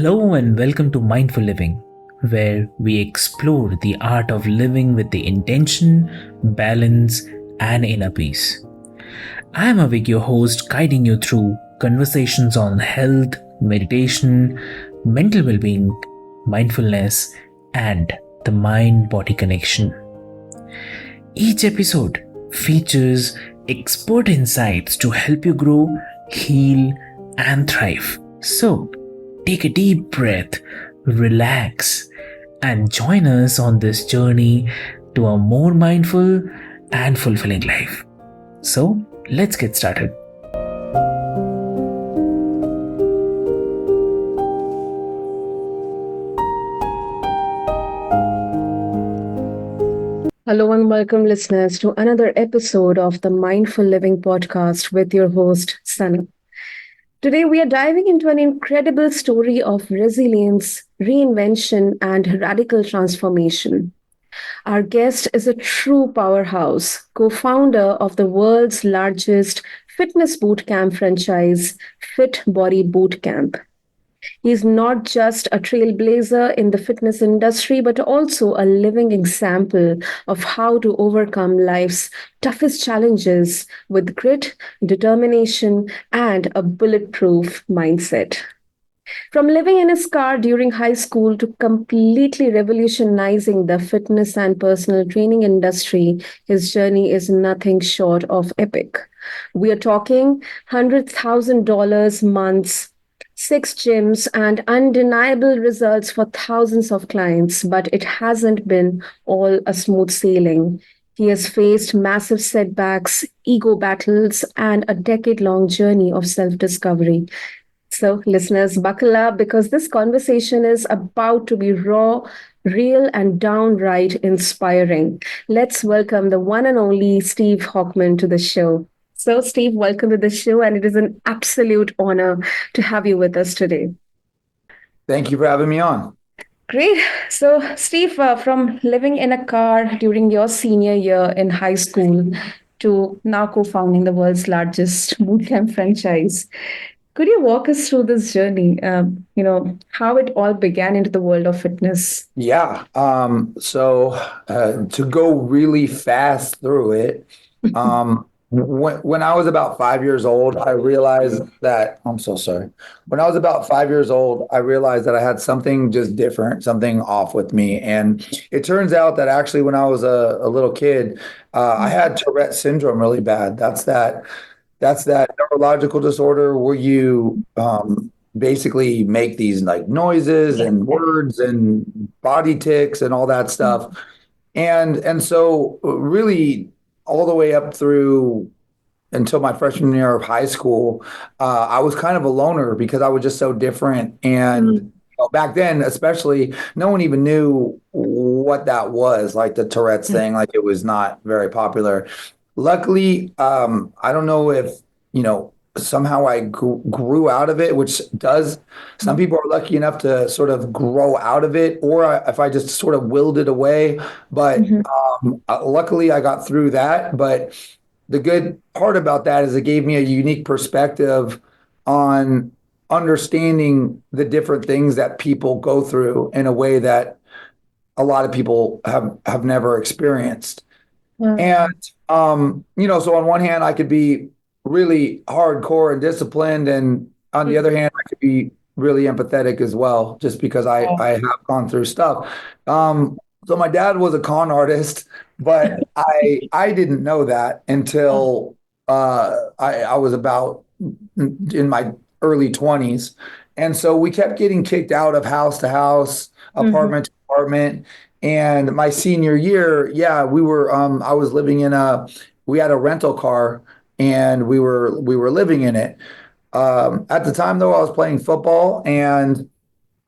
Hello and welcome to Mindful Living, where we explore the art of living with the intention, balance, and inner peace. I am Avik, your host, guiding you through conversations on health, meditation, mental well being, mindfulness, and the mind body connection. Each episode features expert insights to help you grow, heal, and thrive. So, take a deep breath, relax, and join us on this journey to a more mindful and fulfilling life. So, let's get started. Hello and welcome, listeners, to another episode of the Mindful Living podcast with your host, Sana. Today, we are diving into an incredible story of resilience, reinvention, and radical transformation. Our guest is a true powerhouse, co founder of the world's largest fitness bootcamp franchise, Fit Body Bootcamp. He's not just a trailblazer in the fitness industry, but also a living example of how to overcome life's toughest challenges with grit, determination, and a bulletproof mindset. From living in his car during high school to completely revolutionizing the fitness and personal training industry, his journey is nothing short of epic. We are talking $100,000 months, six gyms, and undeniable results for thousands of clients, but it hasn't been all a smooth sailing. He has faced massive setbacks, ego battles, and a decade long journey of self discovery. So, listeners, buckle up because this conversation is about to be raw, real, and downright inspiring. Let's welcome the one and only Steve Hochman to the show. So, Steve, welcome to the show, and it is an absolute honor to have you with us today. Thank you for having me on. Great. So, Steve, from living in a car during your senior year in high school to now co founding the world's largest bootcamp franchise, could you walk us through this journey? How it all began into the world of fitness? Yeah. To go really fast through it, when I was about 5 years old, I realized that I'm so sorry. When I was about 5 years old, I realized that I had something just different, something off with me. And it turns out that actually, when I was a little kid, I had Tourette syndrome really bad. That's that neurological disorder where you basically make these like noises and words and body tics and all that stuff. And so really all the way up through until my freshman year of high school, I was kind of a loner because I was just so different. And back then, especially, no one even knew what that was, like the Tourette's thing, like it was not very popular. Luckily, I don't know if, somehow I grew out of it, which does, some people are lucky enough to sort of grow out of it, or if I just sort of willed it away. But luckily, I got through that. But the good part about that is it gave me a unique perspective on understanding the different things that people go through in a way that a lot of people have never experienced. And so on one hand, I could be really hardcore and disciplined, and on the other hand, I could be really empathetic as well, just because I have gone through stuff. So my dad was a con artist, but I didn't know that until I was about in my early 20s. And so we kept getting kicked out of house to house, apartment to apartment. And my senior year, yeah, I was living we had a rental car and we were living in it. At the time though, I was playing football and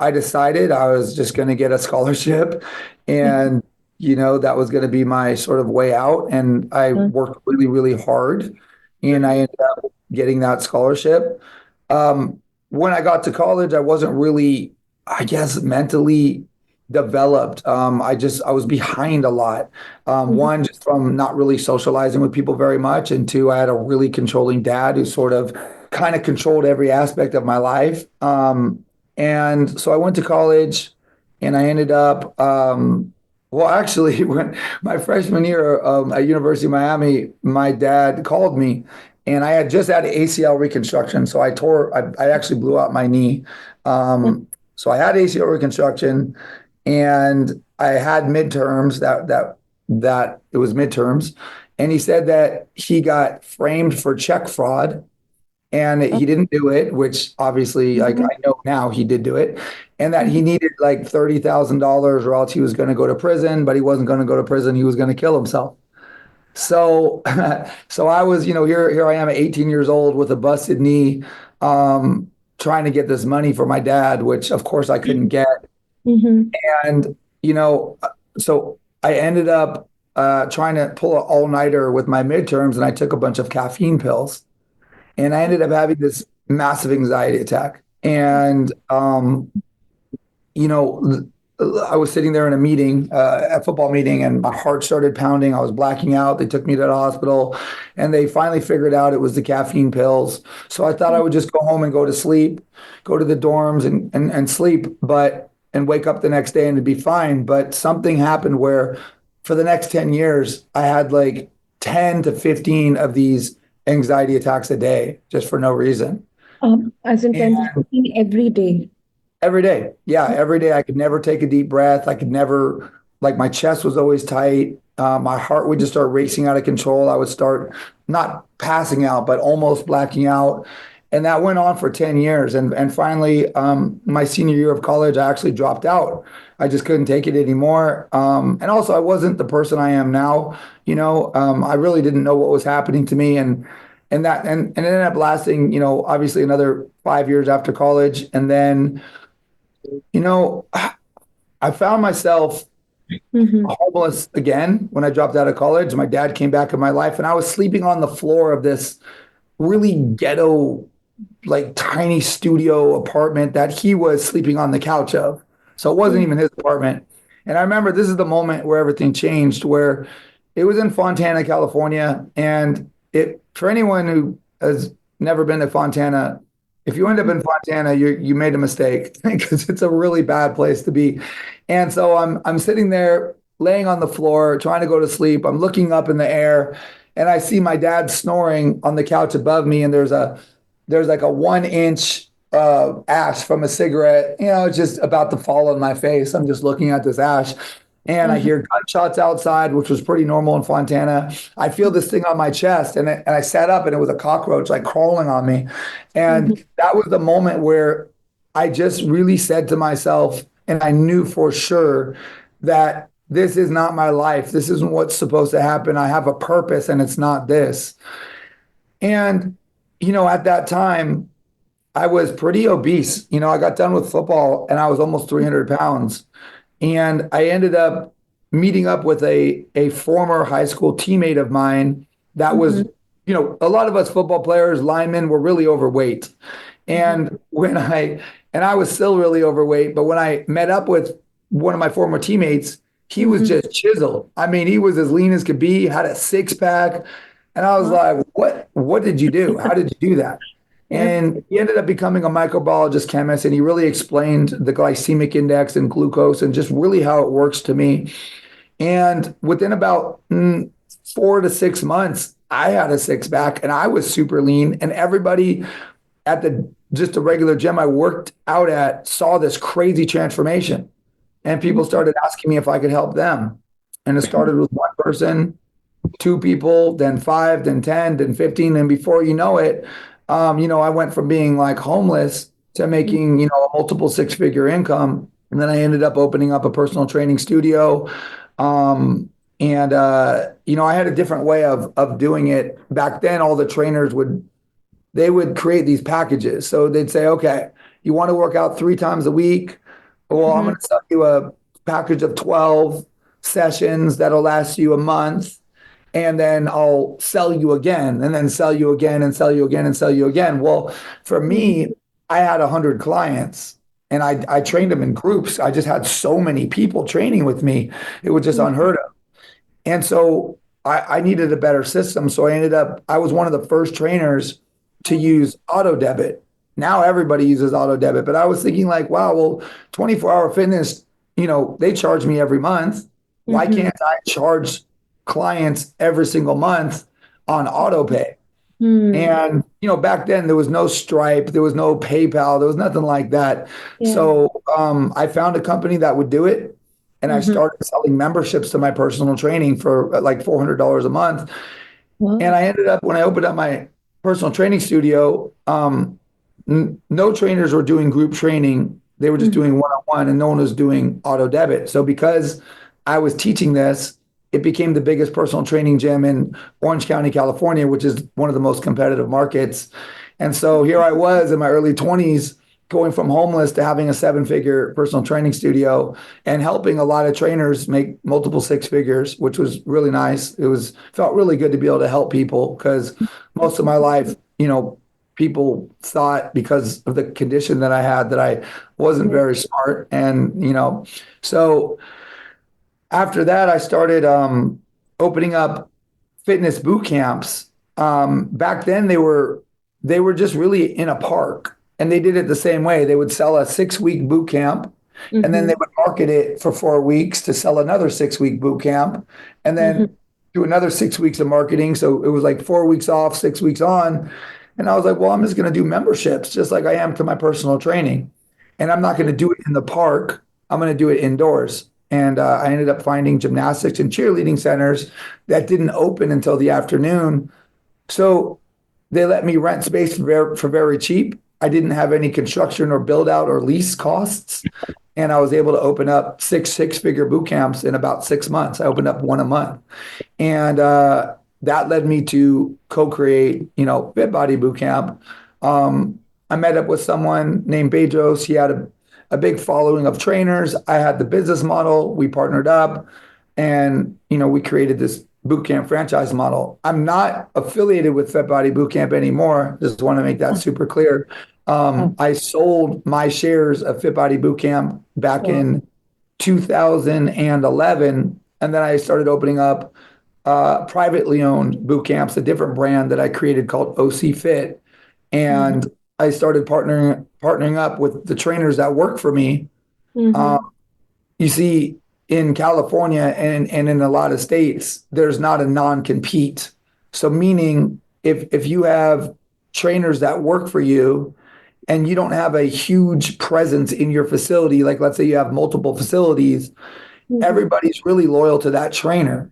I decided I was just going to get a scholarship and, that was going to be my sort of way out. And I worked really, really hard and I ended up getting that scholarship. When I got to college, I wasn't really, I guess, mentally developed. I was behind a lot. One, just from not really socializing with people very much. And two, I had a really controlling dad who sort of kind of controlled every aspect of my life. And so I went to college and I ended up, well, actually, when my freshman year at University of Miami, my dad called me and I had just had ACL reconstruction. So I actually blew out my knee. So I had ACL reconstruction and I had midterms that it was midterms. And he said that he got framed for check fraud and he didn't do it, which obviously like I know now he did do it, and that he needed like $30,000 or else he was going to go to prison, but he wasn't going to go to prison. He was going to kill himself. So, so I was, here I am at 18 years old with a busted knee, trying to get this money for my dad, which of course I couldn't get. Mhm. And, so I ended up trying to pull an all-nighter with my midterms and I took a bunch of caffeine pills and I ended up having this massive anxiety attack. And, you know, I was sitting there in a meeting, a football meeting, and my heart started pounding. I was blacking out. They took me to the hospital and they finally figured out it was the caffeine pills. So I thought I would just go home and go to sleep, go to the dorms and sleep, and wake up the next day and it'd be fine. But something happened where for the next 10 years, I had like 10 to 15 of these anxiety attacks a day just for no reason. As in 10 to And 15 every day. every day. Yeah, every day I could never take a deep breath. I could never, like my chest was always tight. My heart would just start racing out of control. I would start not passing out, but almost blacking out. And that went on for 10 years. And finally, my senior year of college, I actually dropped out. I just couldn't take it anymore. And also, I wasn't the person I am now. I really didn't know what was happening to me. And it ended up lasting, obviously another 5 years after college. And then you know, I found myself Mhm. homeless again when I dropped out of college. My dad came back in my life, and I was sleeping on the floor of this really ghetto, like tiny studio apartment that he was sleeping on the couch of. So it wasn't even his apartment. And I remember this is the moment where everything changed, where it was in Fontana, California. And for anyone who has never been to Fontana, if you end up in Fontana, you made a mistake because it's a really bad place to be. And so I'm sitting there laying on the floor, trying to go to sleep. I'm looking up in the air and I see my dad snoring on the couch above me, and there's like a 1 inch ash from a cigarette. It's just about to fall on my face. I'm just looking at this ash. And I Mhm. hear gunshots outside, which was pretty normal in Fontana. I feel this thing on my chest, and I sat up, and it was a cockroach like crawling on me. And Mhm. that was the moment where I just really said to myself, and I knew for sure that this is not my life. This isn't what's supposed to happen. I have a purpose, and it's not this. And, at that time, I was pretty obese. I got done with football and I was almost 300 pounds. And I ended up meeting up with a former high school teammate of mine that was, Mhm. a lot of us football players, linemen were really overweight. Mhm. And I was still really overweight, but when I met up with one of my former teammates, he was Mhm. just chiseled. I mean, he was as lean as could be, had a six pack. And I was Wow. like, what did you do? How did you do that? Yeah. And he ended up becoming a microbiologist chemist, and he really explained the glycemic index and glucose and just really how it works to me. And within about 4 to 6 months, I had a six pack and I was super lean. And everybody at the just a regular gym I worked out at saw this crazy transformation. And people started asking me if I could help them. And it started with one person, two people, then five, then 10, then 15. And before you know it, I went from being like homeless to making, a multiple six-figure income. And then I ended up opening up a personal training studio. And I had a different way of doing it. Back then, all the trainers would create these packages. So they'd say, okay, you want to work out 3 times a week? Well, I'm Mhm. going to sell you a package of 12 sessions that'll last you a month. And then I'll sell you again, and then sell you again, and sell you again, and sell you again. Well, for Mhm. me, I had 100 clients and I trained them in groups. I just had so many people training with me. It was just unheard of. And so I needed a better system. So I was one of the first trainers to use auto debit. Now everybody uses auto debit, but I was thinking like, wow, well, 24-hour fitness, they charge me every month. Why Mm-hmm. can't I charge clients every single month on auto pay? Hmm. And back then there was no Stripe, there was no PayPal, there was nothing like that. Yeah. So I found a company that would do it, and I Mm-hmm. started selling memberships to my personal training for like $400 a month. And Wow. I ended up, when I opened up my personal training studio, no trainers were doing group training. They were just Mm-hmm. doing one-on-one, and no one was doing auto debit. So because I was teaching this, it became the biggest personal training gym in Orange County, California, which is one of the most competitive markets. And so here I was in my early 20s, going from homeless to having a seven-figure personal training studio and helping a lot of trainers make multiple six figures, which was really nice. It was felt really good to be able to help people, because most of my life, people thought, because of the condition that I had, that I wasn't Yeah. very smart. And, so after that, I started opening up fitness boot camps. Back then they were just really in a park, and they did it the same way. They would sell a 6-week boot camp, and then Mm-hmm. they would market it for 4 weeks to sell another 6-week boot camp, and Mm-hmm. then do another 6 weeks of marketing. So it was like 4 weeks off, 6 weeks on. And I was like, well, I'm just going to do memberships just like I am to my personal training. And I'm not going to do it in the park. I'm going to do it indoors. And I ended up finding gymnastics and cheerleading centers that didn't open until the afternoon. So they let me rent space for very cheap. I didn't have any construction or build out or lease costs. And I was able to open up six-figure boot camps in about 6 months. I opened up one a month. And that led me to co-create, Fit Body Boot Camp. I met up with someone named Bedros. He had a big following of trainers. I had the business model. We partnered up, and we created this boot camp franchise model. I'm not affiliated with Fit Body Boot Camp anymore. Just want to make that super clear. Oh, I sold my shares of Fit Body Boot Camp back wow. in 2011, and then I started opening up privately owned boot camps, a different brand that I created called OC Fit. Mm-hmm. And I started partnering up with the trainers that work for me. Um, Mm-hmm. you see, in California and in a lot of states, there's not a non-compete. So meaning, if you have trainers that work for you and you don't have a huge presence in your facility, like let's say you have multiple facilities, Mm-hmm. everybody's really loyal to that trainer.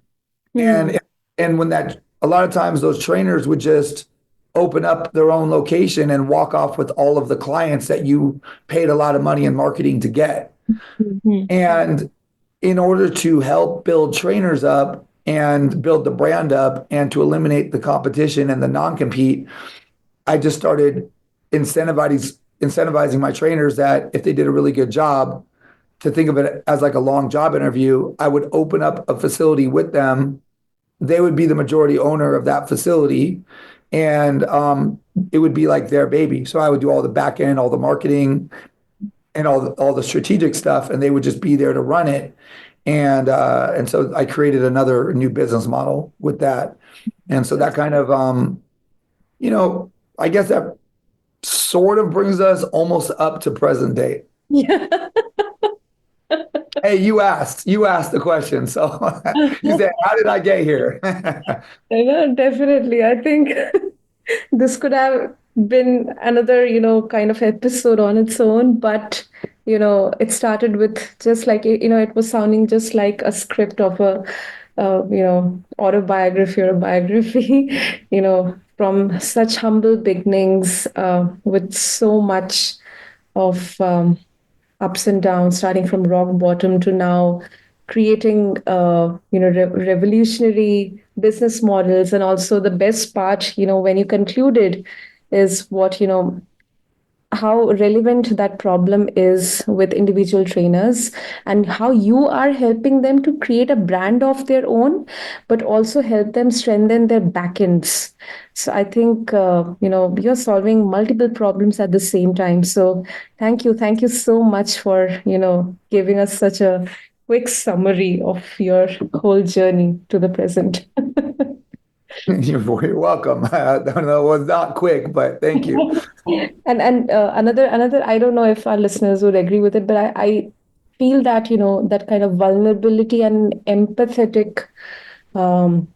Mm-hmm. And when that, a lot of times those trainers would just open up their own location and walk off with all of the clients that you paid a lot of money in marketing to get. Mm-hmm. And in order to help build trainers up and build the brand up and to eliminate the competition and the non-compete, I just started incentivizing my trainers that if they did a really good job, to think of it as like a long job interview. I would open up a facility with them. They would be the majority owner of that facility, and it would be like their baby. So I would do all the back end, all the marketing, and all the strategic stuff, and they would just be there to run it. And so I created another new business model with that. And so that That's kind of you know I guess that sort of brings us almost up to present day. yeah. Hey, you asked the question, so you said, how did I get here? Definitely. I think this could have been another, kind of episode on its own, but it started with just like it was sounding just like a script of a autobiography or a biography, from such humble beginnings, with so much of ups and downs, starting from rock bottom to now creating revolutionary business models. And also the best part, when you concluded, is what how relevant that problem is with individual trainers, and how you are helping them to create a brand of their own, but also help them strengthen their backends. So I think you're solving multiple problems at the same time. So thank you so much for giving us such a quick summary of your whole journey to the present. You're welcome. I don't know, it was not quick, but thank you. And another, I don't know if our listeners would agree with it, but I feel that, that kind of vulnerability and empathetic um,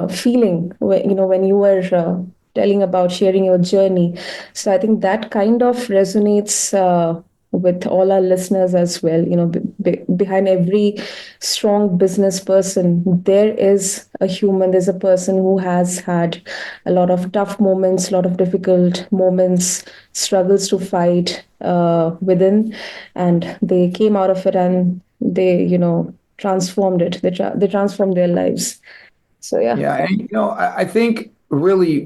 feeling when you were telling about sharing your journey. So I think that kind of resonates with all our listeners as well. Behind every strong business person there is a human, there's a person who has had a lot of tough moments, a lot of difficult moments, struggles to fight within, and they came out of it, and they transformed it, they transformed their lives. So yeah. Yeah, and I think really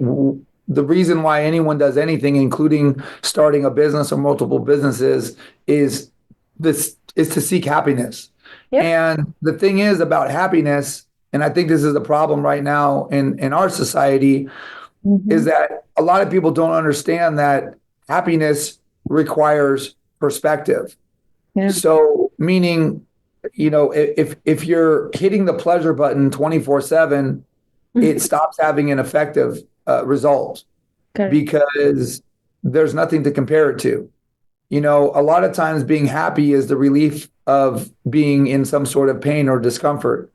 the reason why anyone does anything, including starting a business or multiple businesses, is to seek happiness. Yep. And the thing is about happiness, and I think this is the problem right now in our society, is Mm-hmm. that a lot of people don't understand that happiness requires perspective. Yeah. So, meaning, if you're hitting the pleasure button 24/7, it stops having an effective result Correct. because there's nothing to compare it to. A lot of times being happy is the relief of being in some sort of pain or discomfort.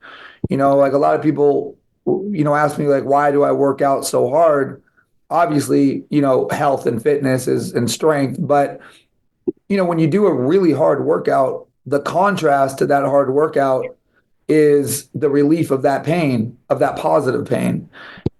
Like a lot of people, ask me like, why do I work out so hard? Obviously, health and fitness and strength, but when you do a really hard workout, the contrast to that hard workout is the relief of that pain, of that positive pain.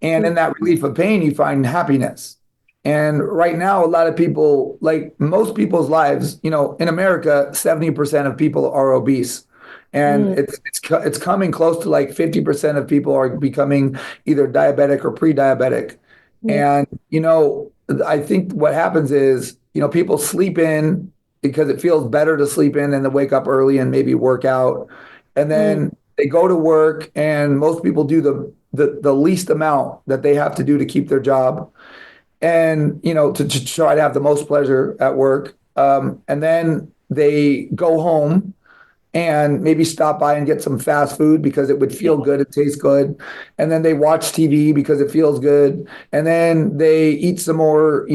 And in that relief of pain, you find happiness. And right now, a lot of people, like most people's lives, in America, 70% of people are obese. And Mm. it's coming close to like 50% of people are becoming either diabetic or pre-diabetic. Yeah. And, I think what happens is, people sleep in because it feels better to sleep in than to wake up early and maybe work out. And Mm. then they go to work, and most people do the least amount that they have to do to keep their job, and to try to have the most pleasure at work. And then they go home and maybe stop by and get some fast food because it would Yeah. feel good, it tastes good. And then they watch TV because it feels good. And then they eat some more,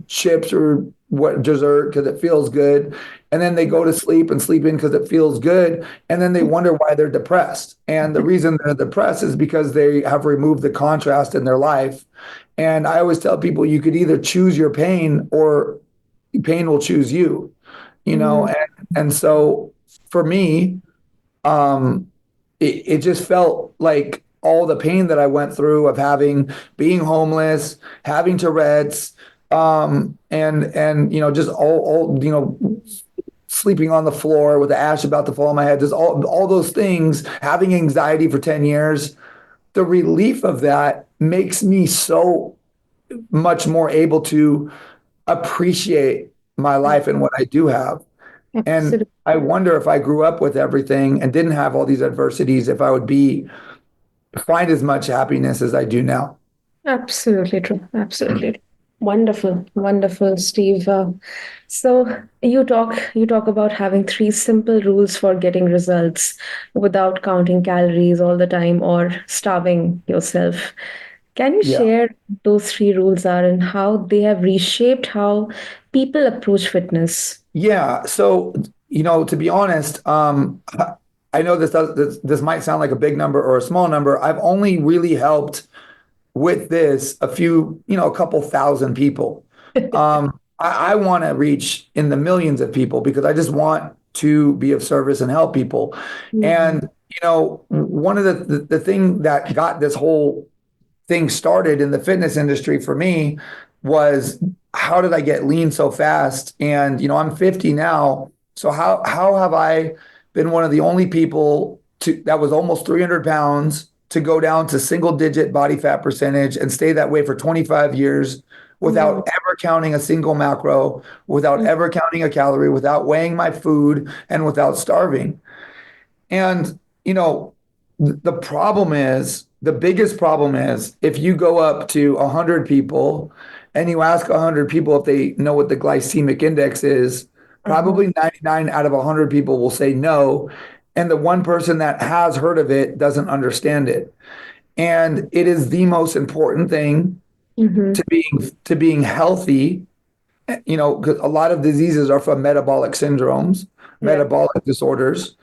chips or what dessert because it feels good. And then they go to sleep and sleep in because it feels good. And then they wonder why they're depressed. And the reason they're depressed is because they have removed the contrast in their life. And I always tell people you could either choose your pain or pain will choose you, Mm. and so for me, um, it just felt like all the pain that I went through of being homeless, having Tourette's, and just all sleeping on the floor with the ash about to fall on my head, just all those things, having anxiety for 10 years, the relief of that makes me so much more able to appreciate my life and what I do have. And Absolutely. I wonder if I grew up with everything and didn't have all these adversities, if I would find as much happiness as I do now. Absolutely true. Absolutely true. Wonderful, wonderful, Steve. So you talk about having three simple rules for getting results without counting calories all the time or starving yourself. Can you Yeah. share those three rules are and how they have reshaped how people approach fitness? Yeah. So, to be honest, I know this might sound like a big number or a small number. I've only really helped with this a couple thousand people. I want to reach in the millions of people because I just want to be of service and help people. Mm. And one of the thing that got this whole thing started in the fitness industry for me was, how did I get lean so fast? And I'm 50 now, so how have I been one of the only people that was almost 300 pounds to go down to single digit body fat percentage and stay that way for 25 years Mm. without ever counting a single macro, without Mm. ever counting a calorie, without weighing my food, and without starving? And, the biggest problem is if you go up to 100 people and you ask 100 people if they know what the glycemic index is, Uh-huh. probably 99 out of 100 people will say no. And the one person that has heard of it doesn't understand it. And it is the most important thing Mm-hmm. to being healthy. 'Cause a lot of diseases are from metabolic syndromes, Yeah. metabolic disorders,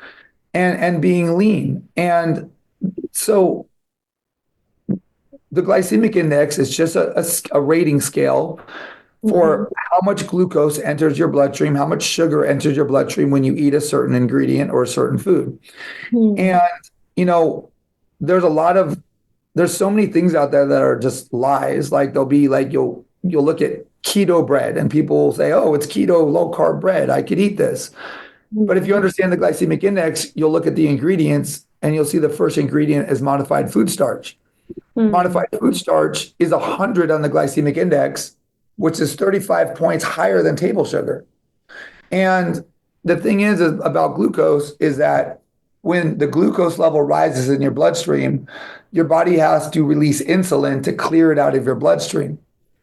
and being lean. And so the glycemic index is just a rating scale Mm-hmm. for how much glucose enters your bloodstream, how much sugar enters your bloodstream when you eat a certain ingredient or a certain food. Mm-hmm. And, you know, there's a lot of there's so many things out there that are just lies. Like they'll be like you'll look at keto bread and people will say, "Oh, it's keto low carb bread. I could eat this." But if you understand the glycemic index, you'll look at the ingredients and you'll see the first ingredient is modified food starch. Mm-hmm. Modified food starch is 100 on the glycemic index, which is 35 points higher than table sugar. And the thing is about glucose is that when the glucose level rises in your bloodstream, your body has to release insulin to clear it out of your bloodstream.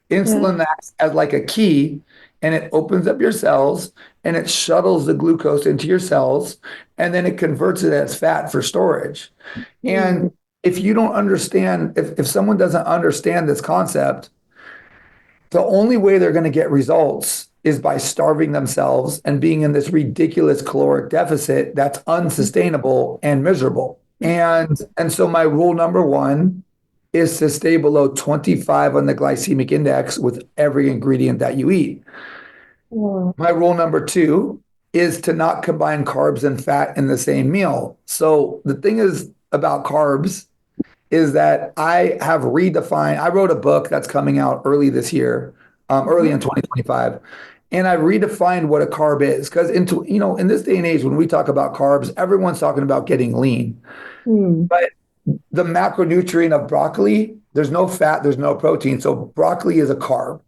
Yeah. Insulin acts as like a key and it opens up your cells and it shuttles the glucose into your cells and then it converts it as fat for storage. Mm-hmm. And if you don't understand, if someone doesn't understand this concept, the only way they're going to get results is by starving themselves and being in this ridiculous caloric deficit that's unsustainable and miserable. And so my rule number one is to stay below 25 on the glycemic index with every ingredient that you eat. Wow. My rule number two is to not combine carbs and fat in the same meal. So the thing is about carbs is that I wrote a book that's coming out early this year, early Mm-hmm. in 2025. And I redefined what a carb is because in this day and age, when we talk about carbs, everyone's talking about getting lean. Mm-hmm. But the macronutrient of broccoli, there's no fat, there's no protein. So broccoli is a carb.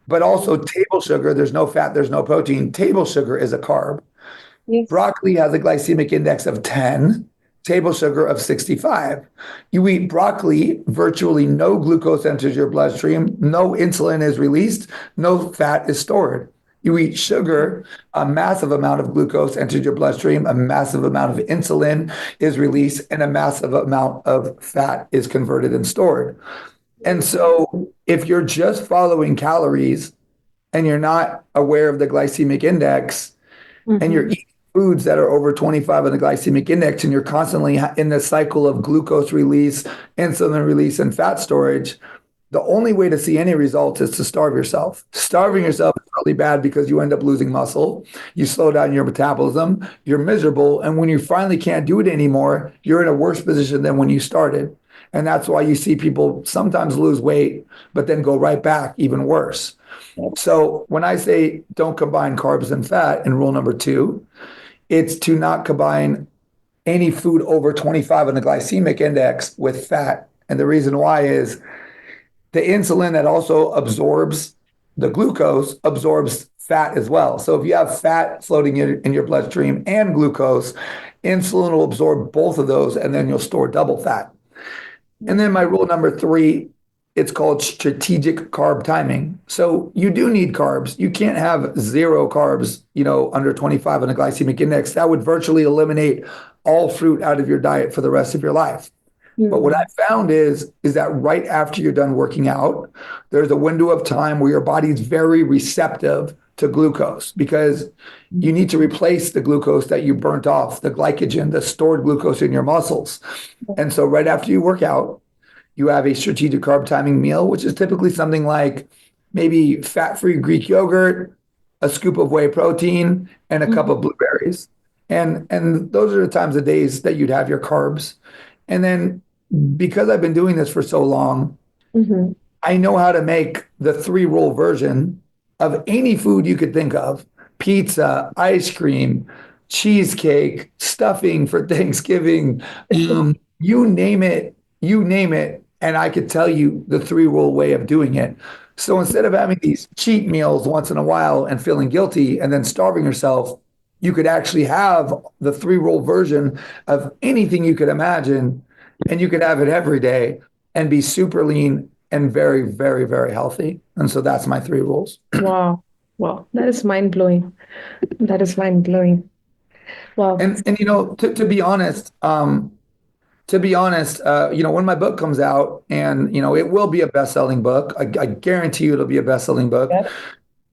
But also table sugar, there's no fat, there's no protein. Table sugar is a carb. Yes. Broccoli has a glycemic index of 10, table sugar of 65. You eat broccoli, virtually no glucose enters your bloodstream, no insulin is released, no fat is stored. You eat sugar, a massive amount of glucose enters your bloodstream, a massive amount of insulin is released, and a massive amount of fat is converted and stored. And so if you're just following calories and you're not aware of the glycemic index, and you're Mm-hmm. eating foods that are over 25 on the glycemic index, and you're constantly in the cycle of glucose release, insulin release, and fat storage, the only way to see any results is to starve yourself. Starving yourself is really bad because you end up losing muscle, you slow down your metabolism, you're miserable, and when you finally can't do it anymore, you're in a worse position than when you started. And that's why you see people sometimes lose weight, but then go right back even worse. So when I say don't combine carbs and fat in rule number two, it's to not combine any food over 25 on the glycemic index with fat. And the reason why is the insulin that also absorbs the glucose absorbs fat as well. So if you have fat floating in your bloodstream and glucose, insulin will absorb both of those and then you'll store double fat. And then my rule number three, it's called strategic carb timing. So you do need carbs. You can't have zero carbs, under 25 on a glycemic index. That would virtually eliminate all fruit out of your diet for the rest of your life. But what I found is that right after you're done working out, there's a window of time where your body's very receptive to glucose because you need to replace the glucose that you burnt off, the glycogen, the stored glucose in your muscles. And so right after you work out, you have a strategic carb timing meal, which is typically something like maybe fat-free Greek yogurt, a scoop of whey protein, and a cup Mm-hmm. of blueberries. And those are the times of days that you'd have your carbs. And then because I've been doing this for so long, Mm-hmm. I know how to make the three roll version of any food you could think of: pizza, ice cream, cheesecake, stuffing for Thanksgiving, you name it, and I could tell you the three roll way of doing it. So instead of having these cheat meals once in a while and feeling guilty and then starving yourself, you could actually have the three roll version of anything you could imagine, and you could have it every day and be super lean and very, very, very healthy. And so that's my three rules. Wow. Wow. That is mind blowing. That is mind blowing. Wow. And to be honest, To be honest, when my book comes out, and it will be a best-selling book. I guarantee you it'll be a best-selling book. Yeah.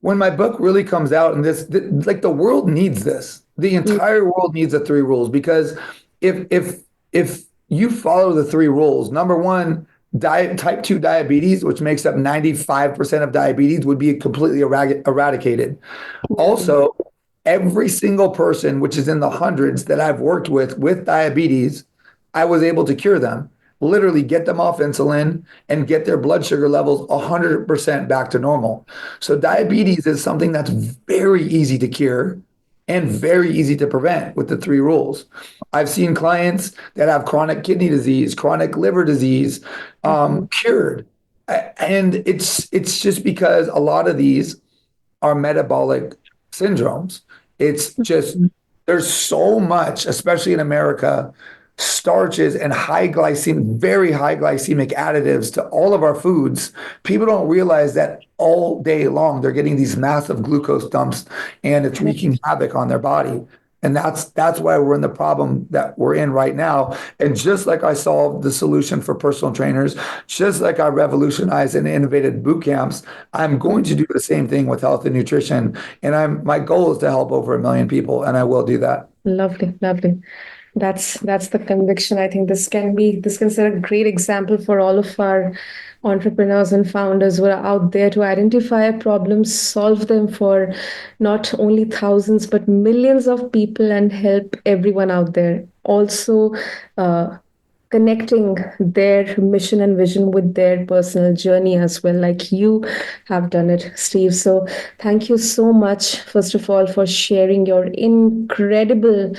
When my book really comes out, and like the world needs this, the Mm. entire world needs the three rules, because if you follow the three rules, number one, type 2 diabetes, which makes up 95% of diabetes, would be completely eradicated. Yeah. Also, every single person, which is in the hundreds, that I've worked with diabetes, I was able to cure them, literally get them off insulin and get their blood sugar levels 100% back to normal. So diabetes is something that's very easy to cure and very easy to prevent with the three rules. I've seen clients that have chronic kidney disease, chronic liver disease, Mhm. cured. And it's just because a lot of these are metabolic syndromes. It's just, there's so much, especially in America, starches and very high glycemic additives to all of our foods. People don't realize that all day long they're getting these massive glucose dumps, and it's wreaking havoc on their body. And that's why we're in the problem that we're in right now. And just like I solved the solution for personal trainers, just like I revolutionized and innovated boot camps, I'm going to do the same thing with health and nutrition. And my goal is to help over 1 million people, and I will do that. Lovely, lovely. That's the conviction. I think this can set a great example for all of our entrepreneurs and founders who are out there to identify problems, solve them for not only thousands but millions of people, and help everyone out there. Also, uh, connecting their mission and vision with their personal journey as well, like you have done it, Steve. So, thank you so much, first of all, for sharing your incredible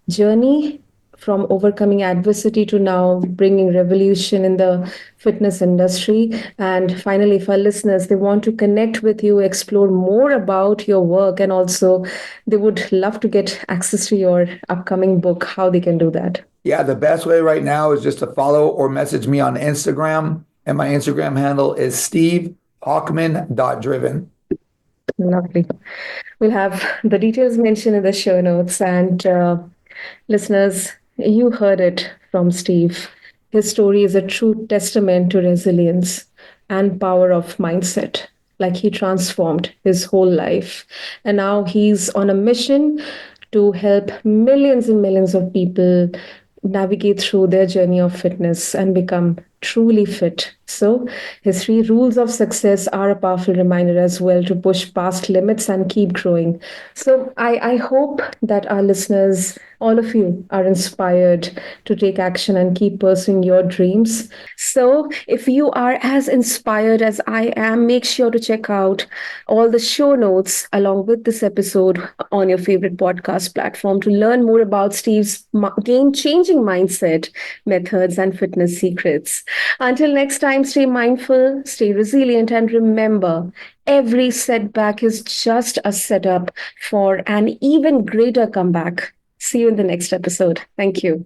journey from overcoming adversity to now bringing revolution in the fitness industry. And finally, if our listeners, they want to connect with you, explore more about your work, and also they would love to get access to your upcoming book, how they can do that. Yeah, the best way right now is just to follow or message me on Instagram. And my Instagram handle is stevehochman.driven. Lovely. We'll have the details mentioned in the show notes. And listeners, you heard it from Steve. His story is a true testament to resilience and power of mindset. Like, he transformed his whole life. And now he's on a mission to help millions and millions of people navigate through their journey of fitness and become truly fit. So, his three rules of success are a powerful reminder as well to push past limits and keep growing. So, I hope that our listeners, all of you, are inspired to take action and keep pursuing your dreams. So, if you are as inspired as I am, make sure to check out all the show notes along with this episode on your favorite podcast platform to learn more about Steve's game changing mindset, methods, and fitness secrets. Until next time, stay mindful, stay resilient, and remember, every setback is just a setup for an even greater comeback. See you in the next episode. Thank you.